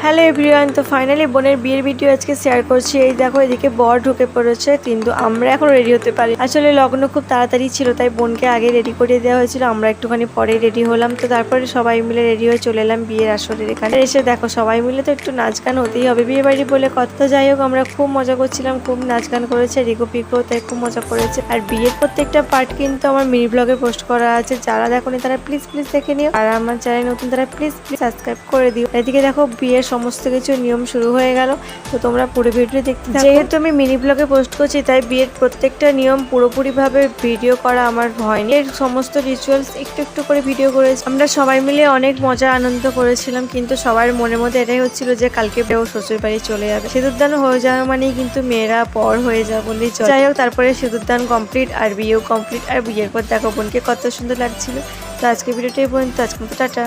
Hello everyone, তো finally বোনের বিয়ের ভিডিও আজকে শেয়ার করছি। এই দেখো এদিকে বর ঢুকে পড়েছে, কিন্তু আমরা এখন রেডি হতে পারি। আসলে লগ্ন খুব তাড়াতাড়ি ছিল, তাই বোনকে আগে রেডি করিয়ে দেওয়া হয়েছিল। আমরা একটুখানি পরে রেডি হলাম। তো তারপরে সবাই মিলে রেডি হয়ে চলে এলাম বিয়ের আসরের এখানে। এসে দেখো সবাই মিলে তো একটু নাচ গান হতেই হবে, বিয়ে বাড়ি বলে কথা। যাই হোক, আমরা খুব মজা করছিলাম, খুব নাচ গান করেছে রিকো পিকো, তাই খুব মজা করেছে। আর বিয়ের প্রত্যেকটা পার্ট কিন্তু আমার মিনি ব্লগে পোস্ট করা আছে, যারা দেখোনি তারা প্লিজ দেখে নিও। আর আমার চ্যানেল নতুন তারা প্লিজ সাবস্ক্রাইব করে দিও। এদিকে দেখো বিয়ের সমস্ত কিছু নিয়ম শুরু হয়ে গেল, তো তোমরা পুরো ভিডিও দেখতে থাকো। যেহেতু আমি মিনি ব্লগে পোস্ট করছি, তাই বিয়ের প্রত্যেকটা নিয়ম পুরোপুরি ভাবে ভিডিও করা আমার হয়নি। এর সমস্ত রিচুয়ালস একটু একটু করে ভিডিও করেছি। আমরা সবাই মিলে অনেক মজা আনন্দ করেছিলাম, কিন্তু সবার মনের মধ্যে এটাই হচ্ছিল যে কালকে বেও শ্বশুর বাড়ি চলে যাবে। সিঁদুরদান হয়ে যাওয়া মানেই কিন্তু মেয়েরা পর হয়ে যাবে বলেই চলে। যাই হোক, তারপরে সিঁদুরদান কমপ্লিট আর বিয়েও কমপ্লিট। আর বিয়ের পর দেখো বোনকে কত সুন্দর লাগছিল। তো আজকে ভিডিওটাই পর্যন্ত, আজকে মতো টাটা।